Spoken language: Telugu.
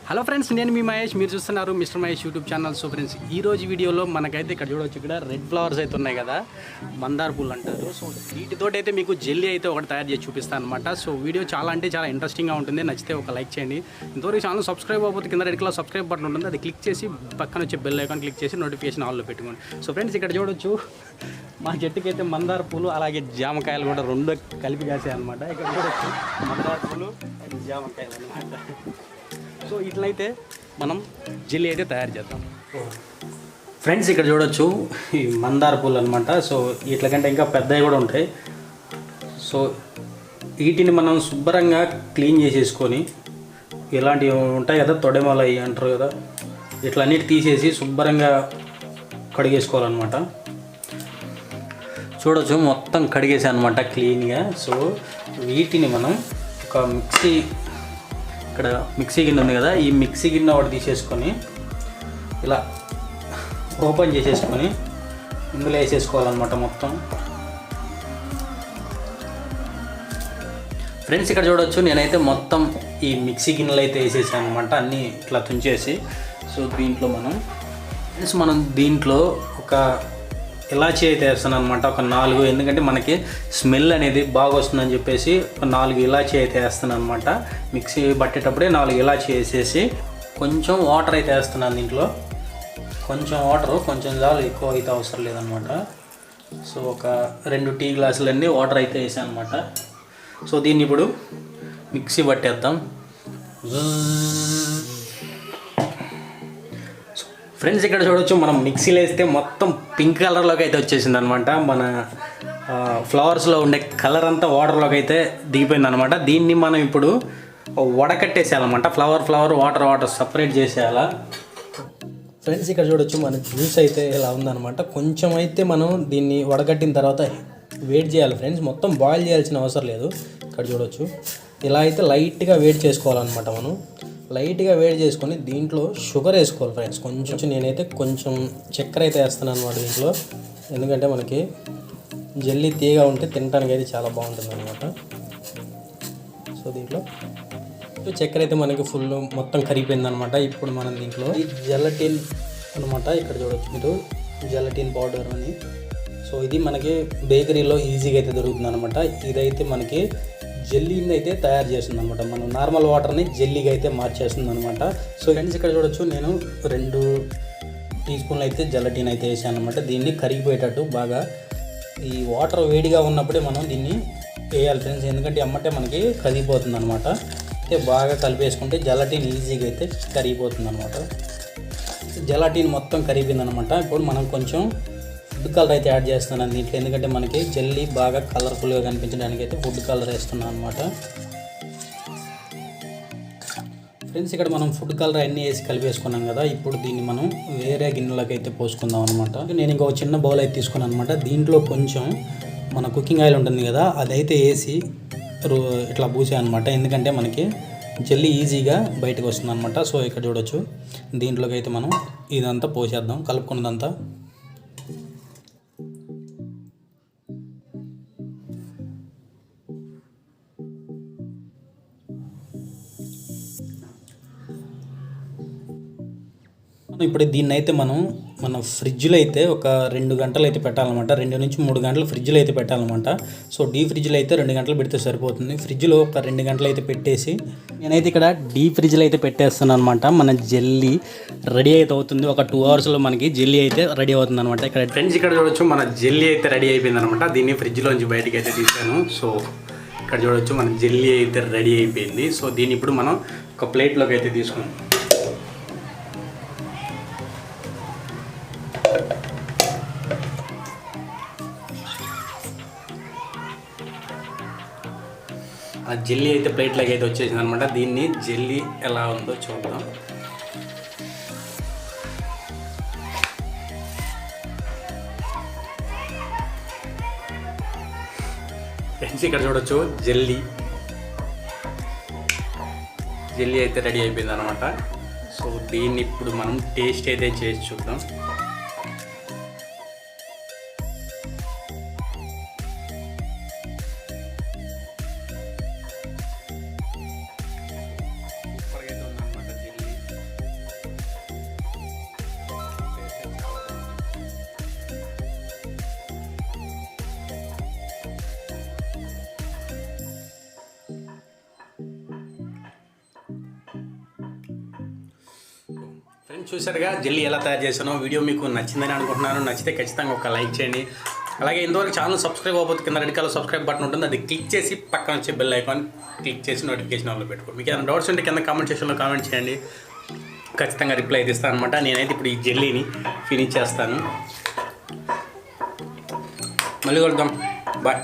హలో ఫ్రెండ్స్, నేను మీ మహేష్. మీరు చూస్తున్నారు mister Mahesh YouTube channel. So friends, ఈ రోజు వీడియోలో మనకైతే ఇక్కడ చూడవచ్చు, ఇక్కడ రెడ్ ఫ్లవర్స్ అయితే ఉన్నాయి కదా, మందార పూలు అంటారు. సో వీటితోటి అయితే మీకు జెల్లీ అయితే ఒకటి తయారు చేసి చూపిస్తాను అనమాట. సో వీడియో చాలా అంటే చాలా ఇంట్రెస్టింగ్గా ఉంటుంది. నచ్చితే ఒక లైక్ చేయండి. ఇంతవరకు ఛానల్ సబ్స్క్రైబ్ అవ్వకపోతే కింద రెడ్ కలర్ సబ్స్క్రైబ్ బటన్ ఉంటుంది, అది క్లిక్ చేసి పక్కన వచ్చే బెల్ ఐకాన్ క్లిక్ చేసి నోటిఫికేషన్ ఆల్లో పెట్టుకోండి. సో ఫ్రెండ్స్, ఇక్కడ చూడొచ్చు మా చెట్టుకైతే మందార పూలు అలాగే జామకాయలు కూడా రెండు కలిపి కాసాయి అనమాట. ఇక్కడ చూడొచ్చు మందార పూలు జామకాయలు అనమాట. సో ఇట్లయితే మనం జెల్లీ అయితే తయారు చేద్దాం. ఫ్రెండ్స్, ఇక్కడ చూడొచ్చు ఈ మందార పూలు అనమాట. సో వీటికంటే ఇంకా పెద్దవి కూడా ఉంటాయి. సో వీటిని మనం శుభ్రంగా క్లీన్ చేసేసుకొని, ఇలాంటివి ఉంటాయి కదా తొడెమలు అవి అంటారు కదా, ఇట్లన్నిటి తీసేసి శుభ్రంగా కడిగేసుకోవాలన్నమాట. చూడొచ్చు మొత్తం కడిగేసాను అనమాట క్లీన్గా. సో వీటిని మనం ఒక ఇక్కడ మిక్సీ గిన్నె ఉంది కదా, ఈ మిక్సీ గిన్నె ఒకటి తీసేసుకొని ఇలా ఓపెన్ చేసేసుకొని ఇందులో వేసేసుకోవాలన్నమాట మొత్తం. ఫ్రెండ్స్, ఇక్కడ చూడొచ్చు నేనైతే మొత్తం ఈ మిక్సీ గిన్నెలు అయితే వేసేసాను అనమాట, అన్నీ ఇట్లా తుంచేసి. సో దీంట్లో మనం దీంట్లో ఒక ఇలాచీ అయితే వేస్తాను అనమాట, ఒక 4. ఎందుకంటే మనకి స్మెల్ అనేది బాగా వస్తుందని చెప్పేసి ఒక 4 ఇలాచీ అయితే వేస్తాను అనమాట. మిక్సీ పట్టేటప్పుడే 4 ఇలాచీ వేసేసి కొంచెం వాటర్ అయితే వేస్తున్నాను దీంట్లో. కొంచెం చాలు, ఎక్కువ అయితే అవసరం లేదనమాట. సో ఒక 2 టీ గ్లాసులన్నీ వాటర్ అయితే వేసాను అనమాట. సో దీన్ని ఇప్పుడు మిక్సీ పట్టేద్దాం. ఫ్రెండ్స్, ఇక్కడ చూడొచ్చు మనం మిక్సీలో వేస్తే మొత్తం పింక్ కలర్లోకి అయితే వచ్చేసింది అనమాట. మన ఫ్లవర్స్లో ఉండే కలర్ అంతా వాటర్లోకి అయితే దిగిపోయింది అనమాట. దీన్ని మనం ఇప్పుడు వడకట్టేసేయాలన్నమాట. ఫ్లవర్ వాటర్ సపరేట్ చేసేయాలా. ఫ్రెండ్స్, ఇక్కడ చూడొచ్చు మన జ్యూస్ అయితే ఇలా ఉందన్నమాట. కొంచెం అయితే మనం దీన్ని వడకట్టిన తర్వాత వేడి చేయాలి ఫ్రెండ్స్, మొత్తం బాయిల్ చేయాల్సిన అవసరం లేదు. ఇక్కడ చూడొచ్చు ఇలా అయితే లైట్గా వేడి చేసుకోవాలన్నమాట. మనం లైట్గా వేడి చేసుకొని దీంట్లో షుగర్ వేసుకోవాలి ఫ్రెండ్స్. కొంచెం నేనైతే కొంచెం చక్కెర అయితే వేస్తాను అనమాట దీంట్లో. ఎందుకంటే మనకి జెల్లీ తీగా ఉంటే తినడానికి అయితే చాలా బాగుంటుంది అనమాట. సో దీంట్లో చక్కెర అయితే మనకి ఫుల్ మొత్తం కరిగిపోయింది అనమాట. ఇప్పుడు మనం దీంట్లో ఈ జెలటిన్ అనమాట, ఇక్కడ చూడవచ్చు మీరు జెలటిన్ పౌడర్ అని. సో ఇది మనకి బేకరీలో ఈజీగా అయితే దొరుకుతుంది అనమాట. ఇదైతే మనకి జెల్లీని అయితే తయారు చేస్తుంది అనమాట. మనం నార్మల్ వాటర్ని జెల్లీగా అయితే మార్చేస్తుంది అనమాట. సో ఫ్రెండ్స్, ఇక్కడ చూడొచ్చు నేను 2 టీ స్పూన్లు అయితే జెలటిన్ అయితే వేసాను అనమాట. దీన్ని కరిగిపోయేటట్టు బాగా ఈ వాటర్ వేడిగా ఉన్నప్పుడే మనం దీన్ని వేయాలి ఫ్రెండ్స్, ఎందుకంటే అమ్మటే మనకి కరిగిపోతుంది అనమాట. అయితే బాగా కలిపేసుకుంటే జెలటిన్ ఈజీగా అయితే కరిగిపోతుంది అనమాట. జెలటిన్ మొత్తం కరిగిపోయింది అనమాట. ఇప్పుడు మనం కొంచెం ఫుడ్ కలర్ అయితే యాడ్ చేస్తున్నాను దీంట్లో, ఎందుకంటే మనకి జెల్లీ బాగా కలర్ఫుల్గా కనిపించడానికి అయితే ఫుడ్ కలర్ వేస్తున్నాను అనమాట. ఫ్రెండ్స్, ఇక్కడ మనం ఫుడ్ కలర్ అన్నీ వేసి కలిపేసుకున్నాం కదా. ఇప్పుడు దీన్ని మనం వేరే గిన్నెలోకి అయితే పోసుకుందాం అనమాట. నేను ఇంకొక చిన్న బౌల్ అయితే తీసుకున్నాను అనమాట. దీంట్లో కొంచెం మన కుకింగ్ ఆయిల్ ఉంటుంది కదా, అదైతే వేసి ఇట్లా పూసాను అనమాట. ఎందుకంటే మనకి జెల్లీ ఈజీగా బయటకు వస్తుంది అనమాట. సో ఇక్కడ చూడొచ్చు దీంట్లోకి అయితే మనం ఇదంతా పోసేద్దాం, కలుపుకున్నదంతా. ఇప్పుడు దీన్ని అయితే మన ఫ్రిడ్జ్లో అయితే ఒక 2 గంటలు అయితే పెట్టాలన్నమాట. 2 నుంచి 3 గంటలు ఫ్రిడ్జ్లో అయితే పెట్టాలన్నమాట. సో డీప్ ఫ్రిడ్జ్లో అయితే 2 గంటలు పెడితే సరిపోతుంది. ఫ్రిడ్జ్లో ఒక 2 గంటలు అయితే పెట్టేసి నేనైతే ఇక్కడ డీప్ ఫ్రిడ్జ్లో అయితే పెట్టేస్తాను అనమాట. మన జెల్లీ రెడీ అయితే అవుతుంది. ఒక 2 అవర్స్లో మనకి జెల్లీ అయితే రెడీ అవుతుంది అనమాట. ఇక్కడ ఫ్రెండ్స్, ఇక్కడ చూడొచ్చు మన జెల్లీ అయితే రెడీ అయిపోయింది అనమాట. దీన్ని ఫ్రిడ్జ్లోంచి బయటికి అయితే తీసాను. సో ఇక్కడ చూడొచ్చు మన జెల్లీ అయితే రెడీ అయిపోయింది. సో దీన్ని ఇప్పుడు మనం ఒక ప్లేట్లోకి అయితే తీసుకున్నాం. ఆ జెల్లీ అయితే ప్లేట్లోకి అయితే వచ్చేసింది అనమాట. దీన్ని జెల్లీ ఎలా ఉందో చూద్దాం. ఫ్రెండ్స్, ఇక్కడ చూడొచ్చు జెల్లీ అయితే రెడీ అయిపోయింది అనమాట. సో దీన్ని ఇప్పుడు మనం టేస్ట్ అయితే చేసి చూద్దాం. ఫ్రెండ్స్ చూసారుగా జెల్లీ ఎలా తయారు చేశానో. వీడియో మీకు నచ్చిందని అనుకుంటున్నాను. నచ్చితే ఖచ్చితంగా ఒక లైక్ చేయండి. అలాగే ఇంతవరకు ఛానల్ సబ్స్క్రైబ్ అవ్వకపోతే కింద రెడ్ కలర్ సబ్స్క్రైబ్ బటన్ ఉంటుంది, అది క్లిక్ చేసి పక్కన వచ్చే బెల్ ఐకాన్ క్లిక్ చేసి నోటిఫికేషన్ ఆన్లో పెట్టుకోండి. మీకు ఏమైనా డౌట్స్ ఉంటే కింద కామెంట్ సెక్షన్లో కామెంట్ చేయండి, ఖచ్చితంగా రిప్లై అయితే ఇస్తాను అనమాట. నేనైతే ఇప్పుడు ఈ జెల్లీని ఫినిష్ చేస్తాను. మళ్ళీ కలుద్దాం, బాయ్.